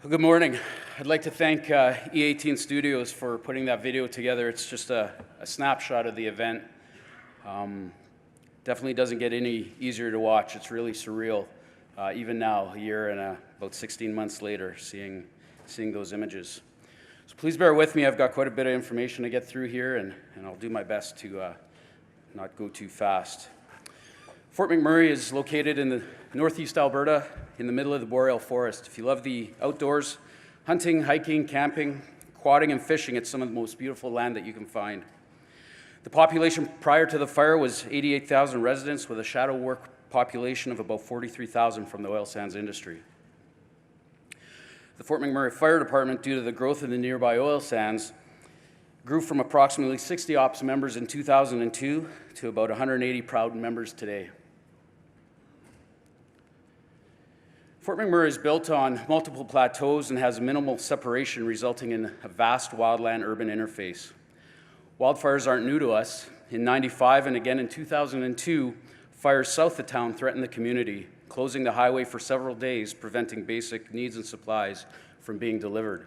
Well, good morning. I'd like to thank E18 Studios for putting that video together. It's just a snapshot of the event. Definitely doesn't get any easier to watch. It's really surreal, even now, a year and about 16 months later, seeing those images. So please bear with me. I've got quite a bit of information to get through here, and I'll do my best to not go too fast. Fort McMurray is located in the northeast Alberta, in the middle of the boreal forest. If you love the outdoors, hunting, hiking, camping, quadding, and fishing, it's some of the most beautiful land that you can find. The population prior to the fire was 88,000 residents, with a shadow work population of about 43,000 from the oil sands industry. The Fort McMurray Fire Department, due to the growth of the nearby oil sands, grew from approximately 60 ops members in 2002 to about 180 proud members today. Fort McMurray is built on multiple plateaus and has minimal separation, resulting in a vast wildland-urban interface. Wildfires aren't new to us. In '95 and again in 2002, fires south of town threatened the community, closing the highway for several days, preventing basic needs and supplies from being delivered.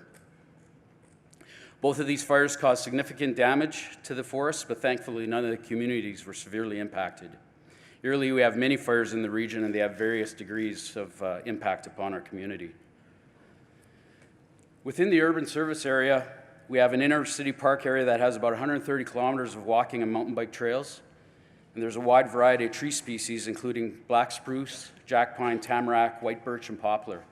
Both of these fires caused significant damage to the forest, but thankfully none of the communities were severely impacted. Yearly, we have many fires in the region, and they have various degrees of impact upon our community. Within the urban service area, we have an inner city park area that has about 130 kilometers of walking and mountain bike trails, and there's a wide variety of tree species, including black spruce, jack pine, tamarack, white birch, and poplar.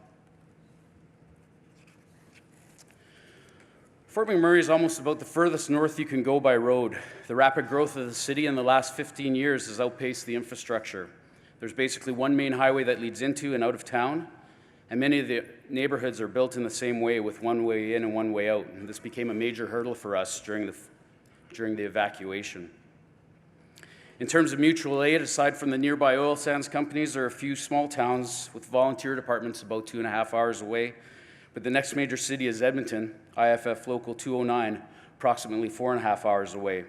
Fort McMurray is almost about the furthest north you can go by road. The rapid growth of the city in the last 15 years has outpaced the infrastructure. There's basically one main highway that leads into and out of town, and many of the neighborhoods are built in the same way, with one way in and one way out. And this became a major hurdle for us during the evacuation. In terms of mutual aid, aside from the nearby oil sands companies, there are a few small towns with volunteer departments about 2.5 hours away. But the next major city is Edmonton, IFF Local 209, approximately 4.5 hours away.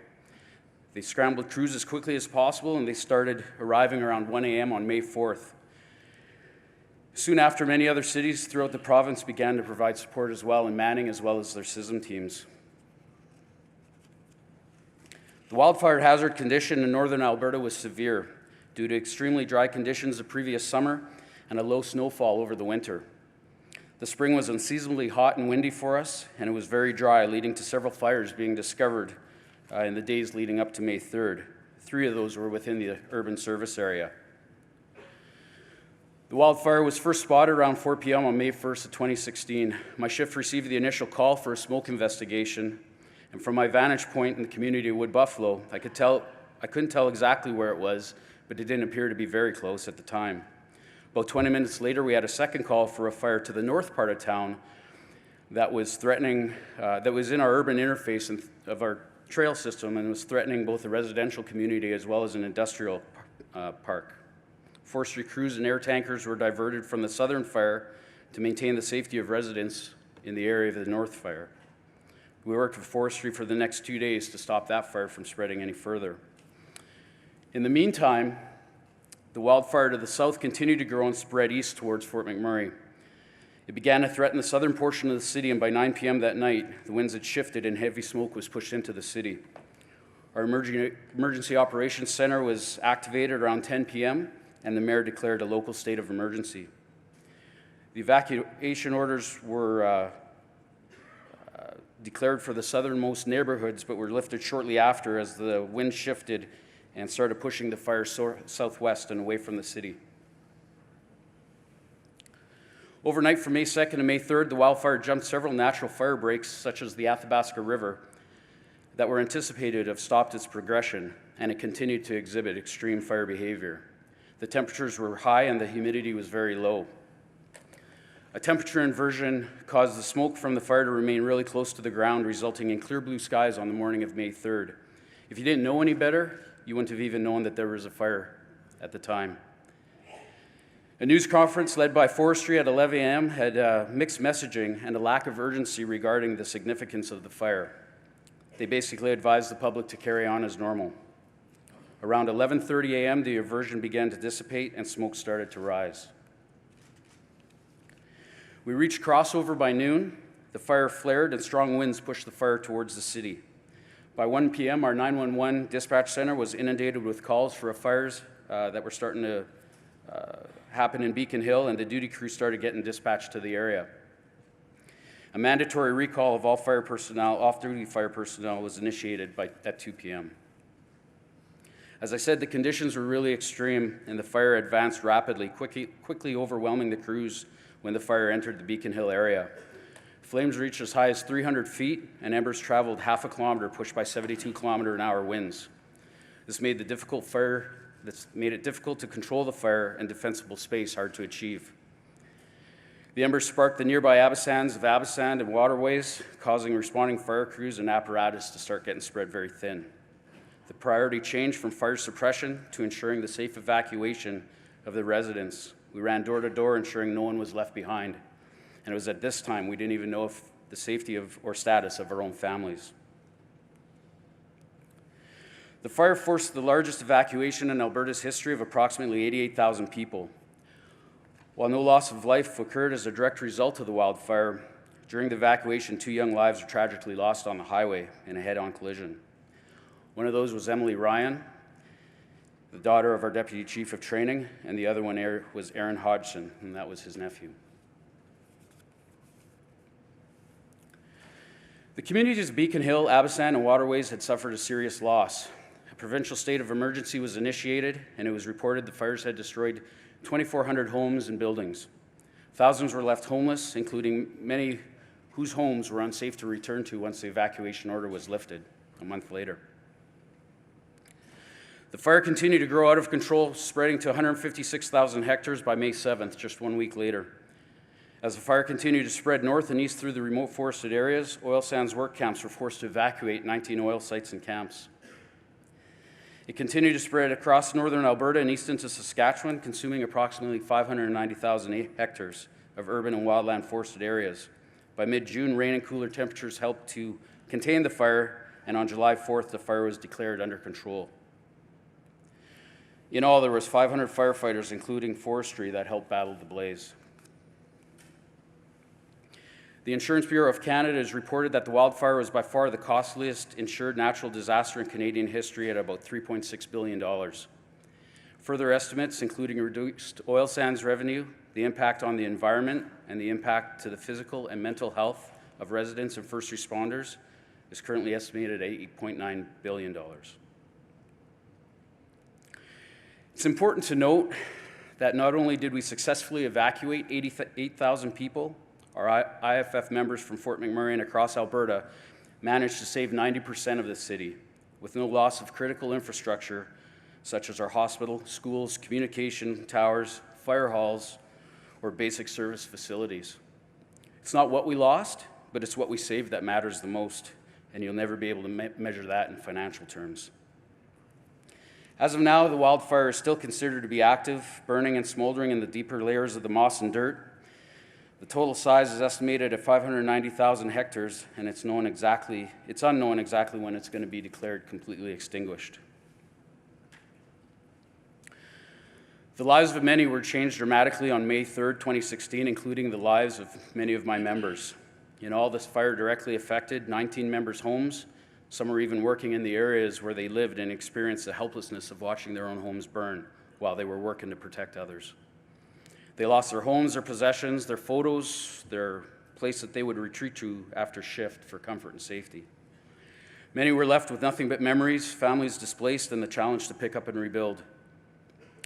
They scrambled crews as quickly as possible, and they started arriving around 1 a.m. on May 4th. Soon after, many other cities throughout the province began to provide support as well, in manning as well as their CISM teams. The wildfire hazard condition in northern Alberta was severe due to extremely dry conditions the previous summer and a low snowfall over the winter. The spring was unseasonably hot and windy for us, and it was very dry, leading to several fires being discovered in the days leading up to May 3rd. 3 of those were within the urban service area. The wildfire was first spotted around 4 p.m. on May 1st of 2016. My shift received the initial call for a smoke investigation, and from my vantage point in the community of Wood Buffalo, I couldn't tell exactly where it was, but it didn't appear to be very close at the time. About 20 minutes later, we had a second call for a fire to the north part of town that was threatening, that was in our urban interface of our trail system, and was threatening both the residential community as well as an industrial park. Forestry crews and air tankers were diverted from the southern fire to maintain the safety of residents in the area of the north fire. We worked with forestry for the next 2 days to stop that fire from spreading any further. In the meantime, the wildfire to the south continued to grow and spread east towards Fort McMurray. It began to threaten the southern portion of the city, and by 9 p.m. that night, the winds had shifted and heavy smoke was pushed into the city. Our emergency operations center was activated around 10 p.m., and the mayor declared a local state of emergency. The evacuation orders were declared for the southernmost neighborhoods, but were lifted shortly after as the wind shifted and started pushing the fire southwest and away from the city. Overnight from May 2nd to May 3rd, the wildfire jumped several natural fire breaks, such as the Athabasca River, that were anticipated to have stopped its progression, and it continued to exhibit extreme fire behavior. The temperatures were high and the humidity was very low. A temperature inversion caused the smoke from the fire to remain really close to the ground, resulting in clear blue skies on the morning of May 3rd. If you didn't know any better, you wouldn't have even known that there was a fire at the time. A news conference led by forestry at 11 a.m. had mixed messaging and a lack of urgency regarding the significance of the fire. They basically advised the public to carry on as normal. Around 11:30 a.m., the aversion began to dissipate and smoke started to rise. We reached crossover by noon. The fire flared and strong winds pushed the fire towards the city. By 1 p.m., our 911 dispatch center was inundated with calls for fires that were starting to happen in Beacon Hill, and the duty crew started getting dispatched to the area. A mandatory recall of all fire personnel, off-duty fire personnel, was initiated at 2 p.m. As I said, the conditions were really extreme, and the fire advanced rapidly, quickly overwhelming the crews when the fire entered the Beacon Hill area. Flames reached as high as 300 feet, and embers traveled half a kilometer, pushed by 72-kilometer-an-hour winds. This made it difficult to control the fire, and defensible space hard to achieve. The embers sparked the nearby abyssans of Abysand and waterways, causing responding fire crews and apparatus to start getting spread very thin. The priority changed from fire suppression to ensuring the safe evacuation of the residents. We ran door to door, ensuring no one was left behind. And it was at this time we didn't even know if the safety or status of our own families. The fire forced the largest evacuation in Alberta's history of approximately 88,000 people. While no loss of life occurred as a direct result of the wildfire, during the evacuation, 2 young lives were tragically lost on the highway in a head-on collision. One of those was Emily Ryan, the daughter of our Deputy Chief of Training, and the other one was Aaron Hodgson, and that was his nephew. The communities of Beacon Hill, Abysand, and Waterways had suffered a serious loss. A provincial state of emergency was initiated, and it was reported the fires had destroyed 2,400 homes and buildings. Thousands were left homeless, including many whose homes were unsafe to return to once the evacuation order was lifted a month later. The fire continued to grow out of control, spreading to 156,000 hectares by May 7th, just 1 week later. As the fire continued to spread north and east through the remote forested areas, oil sands work camps were forced to evacuate 19 oil sites and camps. It continued to spread across northern Alberta and east into Saskatchewan, consuming approximately 590,000 hectares of urban and wildland forested areas. By mid-June, rain and cooler temperatures helped to contain the fire, and on July 4th, the fire was declared under control. In all, there was 500 firefighters, including forestry, that helped battle the blaze. The Insurance Bureau of Canada has reported that the wildfire was by far the costliest insured natural disaster in Canadian history at about $3.6 billion. Further estimates, including reduced oil sands revenue, the impact on the environment, and the impact to the physical and mental health of residents and first responders, is currently estimated at $8.9 billion. It's important to note that not only did we successfully evacuate 8,000 people, our IFF members from Fort McMurray and across Alberta managed to save 90% of the city with no loss of critical infrastructure such as our hospital, schools, communication towers, fire halls, or basic service facilities. It's not what we lost, but it's what we saved that matters the most, and you'll never be able to measure that in financial terms. As of now, the wildfire is still considered to be active, burning and smoldering in the deeper layers of the moss and dirt. The total size is estimated at 590,000 hectares, and it's unknown exactly when it's going to be declared completely extinguished. The lives of many were changed dramatically on May 3rd, 2016, including the lives of many of my members. In all, this fire directly affected 19 members' homes. Some were even working in the areas where they lived and experienced the helplessness of watching their own homes burn while they were working to protect others. They lost their homes, their possessions, their photos, their place that they would retreat to after shift for comfort and safety. Many were left with nothing but memories, families displaced, and the challenge to pick up and rebuild.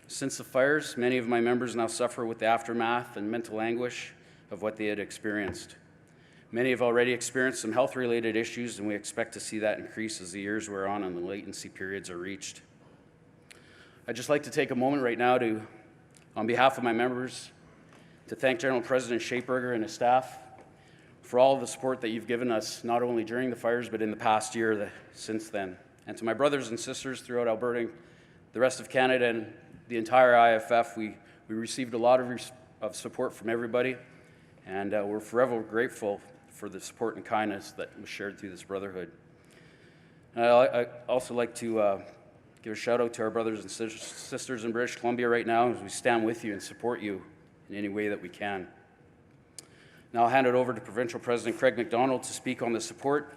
Since the fires, many of my members now suffer with the aftermath and mental anguish of what they had experienced. Many have already experienced some health-related issues, and we expect to see that increase as the years wear on and the latency periods are reached. I'd just like to take a moment right now to, on behalf of my members, to thank General President Shapeberger and his staff for all of the support that you've given us, not only during the fires, but in the past year since then. And to my brothers and sisters throughout Alberta, the rest of Canada, and the entire IFF, we received a lot of support from everybody, and we're forever grateful for the support and kindness that was shared through this brotherhood. I also like to give a shout out to our brothers and sisters in British Columbia right now as we stand with you and support you in any way that we can. Now I'll hand it over to Provincial President Craig MacDonald to speak on the support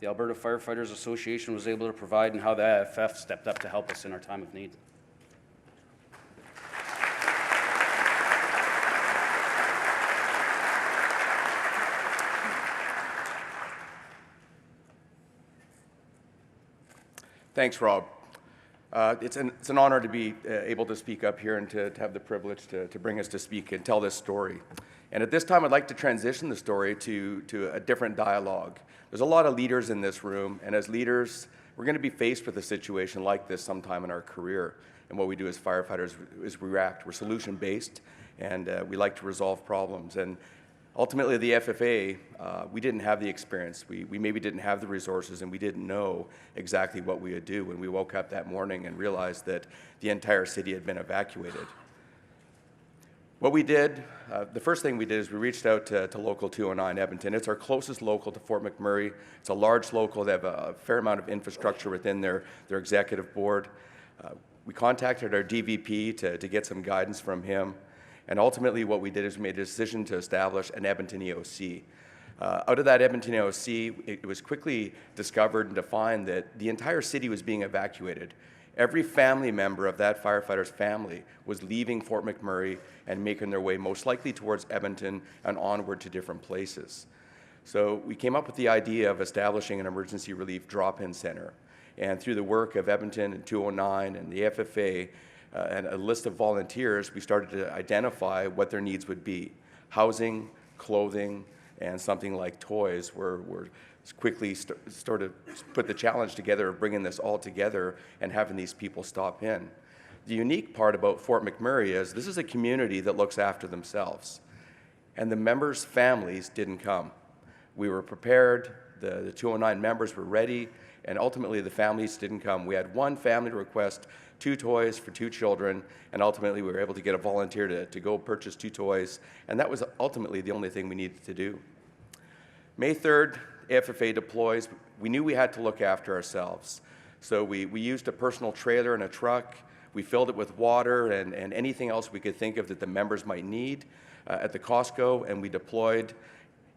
the Alberta Firefighters Association was able to provide and how the AFF stepped up to help us in our time of need. Thanks, Rob. It's an honor to be able to speak up here and to have the privilege to bring us to speak and tell this story. And at this time, I'd like to transition the story to a different dialogue. There's a lot of leaders in this room, and as leaders, we're going to be faced with a situation like this sometime in our career. And what we do as firefighters is react. We're solution-based, and we like to resolve problems. And ultimately, the FFA, we didn't have the experience. We maybe didn't have the resources, and we didn't know exactly what we would do when we woke up that morning and realized that the entire city had been evacuated. What we did, the first thing we did is we reached out to Local 209 Edmonton. It's our closest local to Fort McMurray. It's a large local. They have a fair amount of infrastructure within their executive board. We contacted our DVP to get some guidance from him. And ultimately what we did is we made a decision to establish an Edmonton EOC. Out of that Edmonton EOC, it was quickly discovered and defined that the entire city was being evacuated. Every family member of that firefighter's family was leaving Fort McMurray and making their way most likely towards Edmonton and onward to different places. So we came up with the idea of establishing an emergency relief drop-in center. And through the work of Edmonton and 209 and the FFA, and a list of volunteers, we started to identify what their needs would be. Housing, clothing, and something like toys were quickly started to put the challenge together of bringing this all together and having these people stop in. The unique part about Fort McMurray is this is a community that looks after themselves, and the members' families didn't come. We were prepared, the 209 members were ready, and ultimately the families didn't come. We had one family request 2 toys for 2 children, and ultimately we were able to get a volunteer to go purchase 2 toys, and that was ultimately the only thing we needed to do. May 3rd, AFFA deploys. We knew we had to look after ourselves, so we used a personal trailer and a truck. We filled it with water and anything else we could think of that the members might need at the Costco, and we deployed.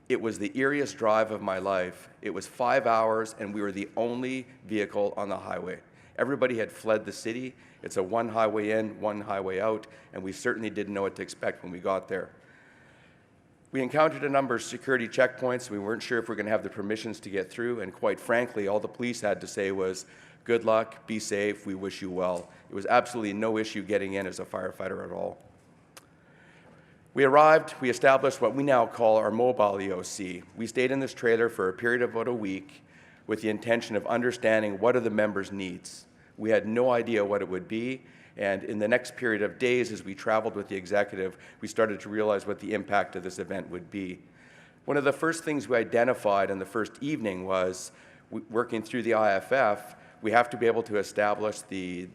It was the eeriest drive of my life. It was 5 hours, and we were the only vehicle on the highway. Everybody had fled the city. It's a one highway in, one highway out, and we certainly didn't know what to expect when we got there. We encountered a number of security checkpoints. We weren't sure if we were going to have the permissions to get through, and quite frankly, all the police had to say was, good luck, be safe, we wish you well. It was absolutely no issue getting in as a firefighter at all. We arrived, we established what we now call our mobile EOC. We stayed in this trailer for a period of about a week with the intention of understanding what are the members' needs. We had no idea what it would be, and in the next period of days as we traveled with the executive, we started to realize what the impact of this event would be. One of the first things we identified in the first evening was, working through the IFF, we have to be able to establish the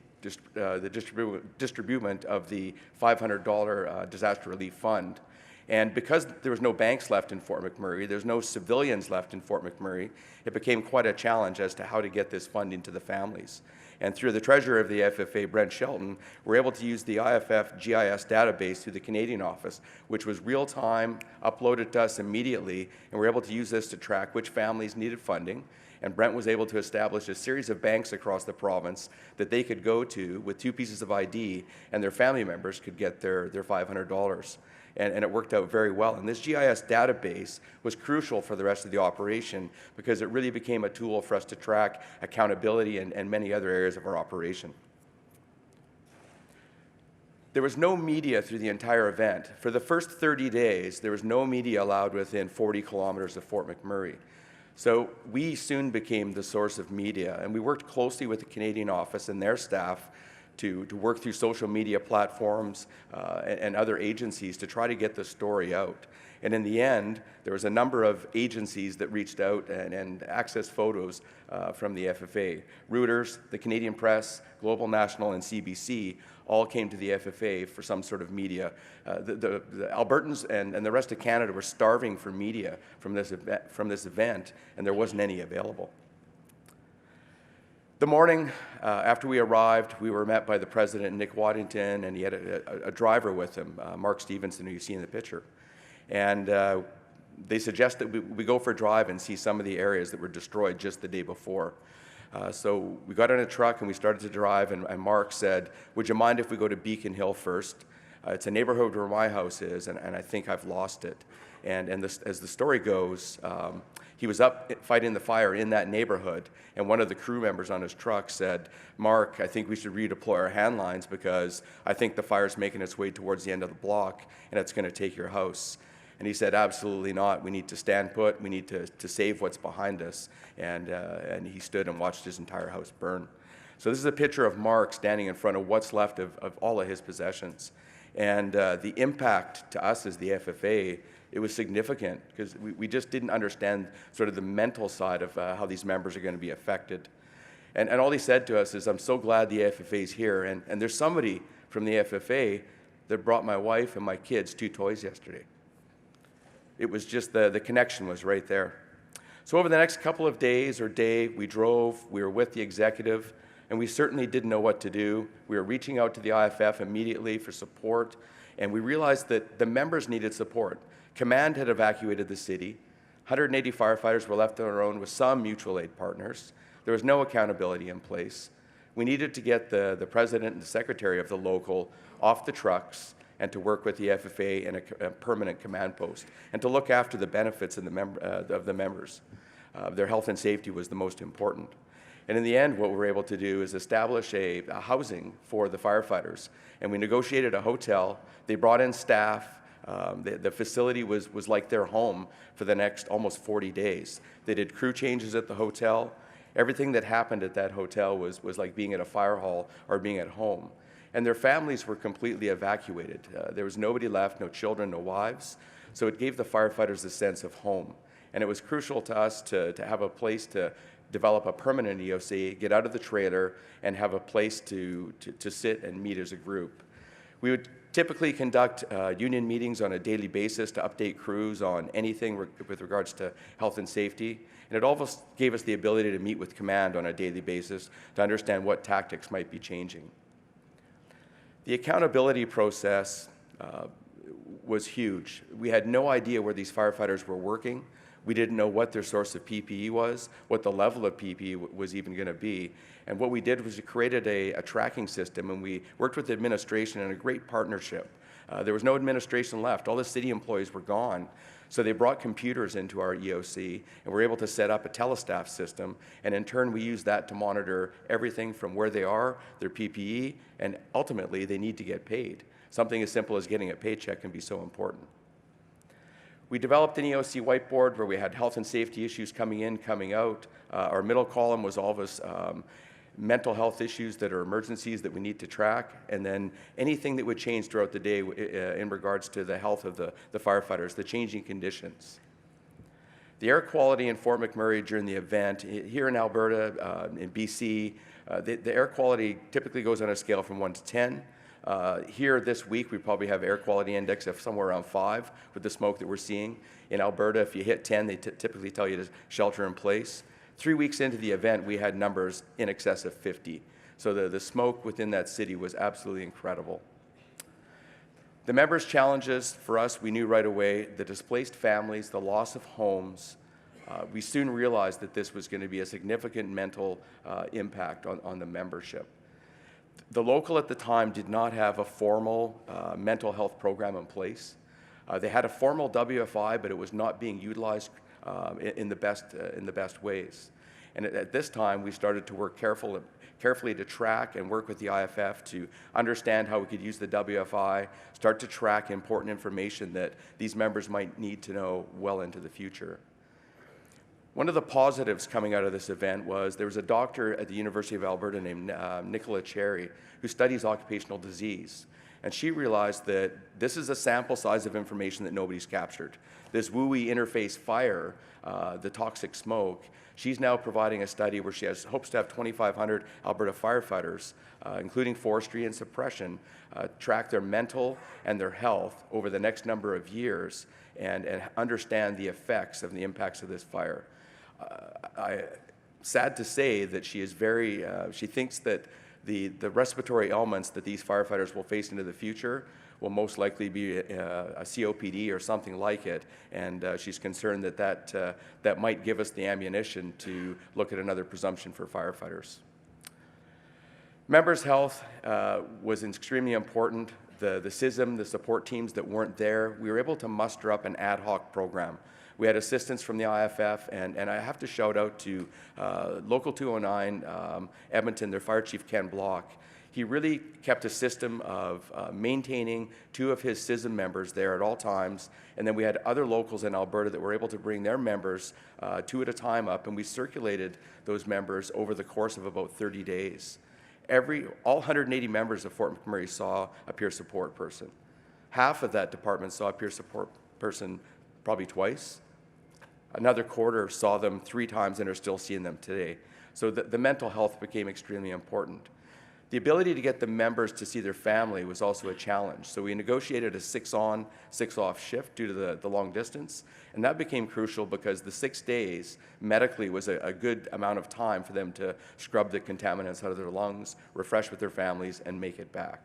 distribution of the $500 disaster relief fund. And because there was no banks left in Fort McMurray, there's no civilians left in Fort McMurray, it became quite a challenge as to how to get this funding to the families. And through the treasurer of the FFA, Brent Shelton, we're able to use the IFF GIS database through the Canadian office, which was real-time, uploaded to us immediately, and we're able to use this to track which families needed funding. And Brent was able to establish a series of banks across the province that they could go to with 2 pieces of ID, and their family members could get their $500. And it worked out very well. And this GIS database was crucial for the rest of the operation because it really became a tool for us to track accountability and many other areas of our operation. There was no media through the entire event. For the first 30 days, there was no media allowed within 40 kilometers of Fort McMurray. So we soon became the source of media, and we worked closely with the Canadian office and their staff to work through social media platforms and other agencies to try to get the story out. And in the end, there was a number of agencies that reached out and accessed photos from the FFA. Reuters, the Canadian Press, Global National, and CBC all came to the FFA for some sort of media. The Albertans and the rest of Canada were starving for media from this event, and there wasn't any available. The morning after we arrived, we were met by the president, Nick Waddington, and he had a driver with him, Mark Stevenson, who you see in the picture. And they suggest that we go for a drive and see some of the areas that were destroyed just the day before. So we got in a truck and we started to drive, and Mark said, "Would you mind if we go to Beacon Hill first? It's a neighborhood where my house is, and I think I've lost it." And this, as the story goes, he was up fighting the fire in that neighborhood, and one of the crew members on his truck said, "Mark, I think we should redeploy our hand lines because I think the fire's making its way towards the end of the block, and it's going to take your house." And he said, "Absolutely not. We need to stand put. We need to save what's behind us." And he stood and watched his entire house burn. So this is a picture of Mark standing in front of what's left of all of his possessions. And the impact to us as the FFA, it was significant because we just didn't understand sort of the mental side of how these members are going to be affected. And all he said to us is, "I'm so glad the FFA is here." And there's somebody from the FFA that brought my wife and my kids 2 toys yesterday. It was just the connection was right there. So over the next couple of days or day, we drove, we were with the executive, and we certainly didn't know what to do. We were reaching out to the IFF immediately for support, and we realized that the members needed support. Command had evacuated the city. 180 firefighters were left on their own with some mutual aid partners. There was no accountability in place. We needed to get the president and the secretary of the local off the trucks and to work with the FFA in a permanent command post, and to look after the benefits of the members. Their health and safety was the most important. And in the end, what we were able to do is establish a housing for the firefighters. And we negotiated a hotel. They brought in staff. The facility was like their home for the next almost 40 days. They did crew changes at the hotel. Everything that happened at that hotel was like being at a fire hall or being at home. And their families were completely evacuated. There was nobody left, no children, no wives. So it gave the firefighters a sense of home. And it was crucial to us to have a place to develop a permanent EOC, get out of the trailer, and have a place to sit and meet as a group. We would typically conduct union meetings on a daily basis to update crews on anything with regards to health and safety. And it also gave us the ability to meet with command on a daily basis to understand what tactics might be changing. The accountability process was huge. We had no idea where these firefighters were working. We didn't know what their source of PPE was, what the level of PPE was even going to be. And what we did was we created a tracking system, and we worked with the administration in a great partnership. There was no administration left. All the city employees were gone. So they brought computers into our EOC, and we're able to set up a telestaff system. And in turn, we use that to monitor everything from where they are, their PPE, and ultimately, they need to get paid. Something as simple as getting a paycheck can be so important. We developed an EOC whiteboard where we had health and safety issues coming in, coming out. Our middle column was all of us mental health issues that are emergencies that we need to track, and then anything that would change throughout the day in regards to the health of the firefighters, the changing conditions. The air quality in Fort McMurray during the event, here in Alberta, in BC, the air quality typically goes on a scale from 1 to 10. Here this week, we probably have air quality index of somewhere around 5 with the smoke that we're seeing. In Alberta, if you hit 10, they typically tell you to shelter in place. 3 weeks into the event, we had numbers in excess of 50. So the smoke within that city was absolutely incredible. The members' challenges for us, we knew right away, the displaced families, the loss of homes. We soon realized that this was going to be a significant mental impact on the membership. The local at the time did not have a formal mental health program in place. They had a formal WFI, but it was not being utilized in the best ways. And at this time, we started to work carefully to track and work with the IFF to understand how we could use the WFI, start to track important information that these members might need to know well into the future. One of the positives coming out of this event was there was a doctor at the University of Alberta named Nicola Cherry who studies occupational disease. And she realized that this is a sample size of information that nobody's captured. This WUI interface fire, the toxic smoke, she's now providing a study where she hopes to have 2,500 Alberta firefighters, including forestry and suppression, track their mental and their health over the next number of years and understand the effects of the impacts of this fire. Sad to say that she is she thinks that the respiratory ailments that these firefighters will face into the future will most likely be a COPD or something like it, and she's concerned that that might give us the ammunition to look at another presumption for firefighters. Members' health was extremely important. The CISM, the support teams that weren't there, we were able to muster up an ad hoc program. We had assistance from the IFF, and I have to shout out to Local 209, Edmonton, their Fire Chief Ken Block. He really kept a system of maintaining 2 of his CISM members there at all times, and then we had other locals in Alberta that were able to bring their members 2 at a time up, and we circulated those members over the course of about 30 days. All 180 members of Fort McMurray saw a peer support person. Half of that department saw a peer support person probably twice. Another quarter saw them 3 times and are still seeing them today. So the mental health became extremely important. The ability to get the members to see their family was also a challenge. So we negotiated a 6-on, 6-off shift due to the long distance. And that became crucial because the 6 days medically was a good amount of time for them to scrub the contaminants out of their lungs, refresh with their families, and make it back.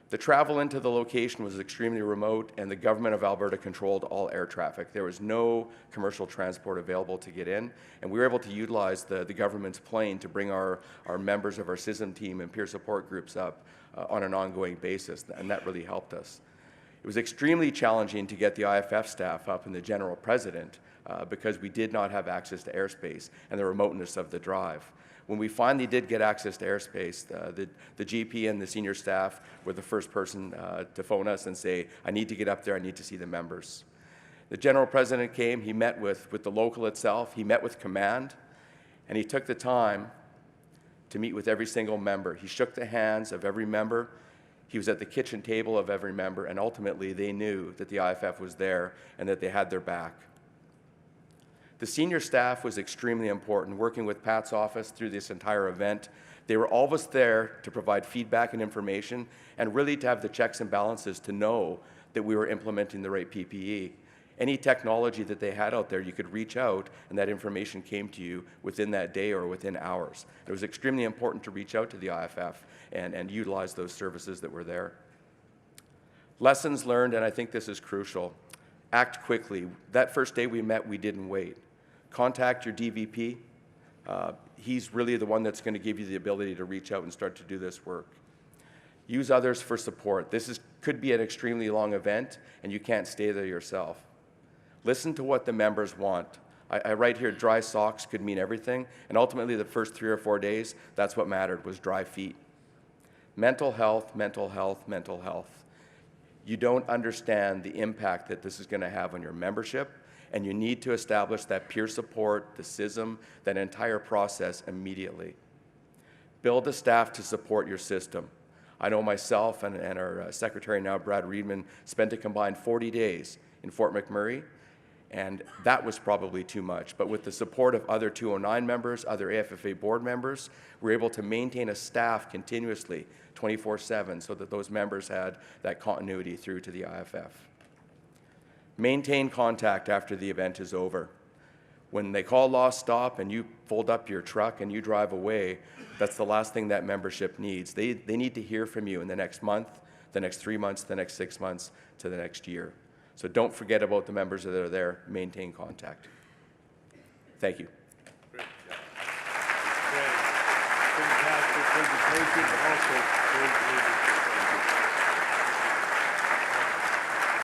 The travel into the location was extremely remote, and the government of Alberta controlled all air traffic. There was no commercial transport available to get in, and we were able to utilize the government's plane to bring our members of our CISM team and peer support groups up on an ongoing basis, and that really helped us. It was extremely challenging to get the IFF staff up and the general president because we did not have access to airspace and the remoteness of the drive. When we finally did get access to airspace, the GP and the senior staff were the first person to phone us and say, I need to get up there, I need to see the members. The general president came, he met with the local itself, he met with command, and he took the time to meet with every single member. He shook the hands of every member, he was at the kitchen table of every member, and ultimately they knew that the IFF was there and that they had their back. The senior staff was extremely important, working with Pat's office through this entire event. They were always there to provide feedback and information and really to have the checks and balances to know that we were implementing the right PPE. Any technology that they had out there, you could reach out and that information came to you within that day or within hours. It was extremely important to reach out to the IFF and utilize those services that were there. Lessons learned, and I think this is crucial. Act quickly. That first day we met, we didn't wait. Contact your DVP. He's really the one that's going to give you the ability to reach out and start to do this work. Use others for support. Could be an extremely long event, and you can't stay there yourself. Listen to what the members want. I write here, dry socks could mean everything, and ultimately the first 3 or 4 days, that's what mattered, was dry feet. Mental health, mental health, mental health. You don't understand the impact that this is going to have on your membership, and you need to establish that peer support, the CISM, that entire process immediately. Build a staff to support your system. I know myself and our secretary now, Brad Reedman, spent a combined 40 days in Fort McMurray, and that was probably too much. But with the support of other 209 members, other AFFA board members, we were able to maintain a staff continuously, 24/7, so that those members had that continuity through to the IFF. Maintain contact after the event is over. When they call lost stop and you fold up your truck and you drive away, that's the last thing that membership needs. They need to hear from you in the next month, the next 3 months, the next 6 months, to the next year. So don't forget about the members that are there. Maintain contact. Thank you. Great job. Great. Fantastic presentation, but also great leadership.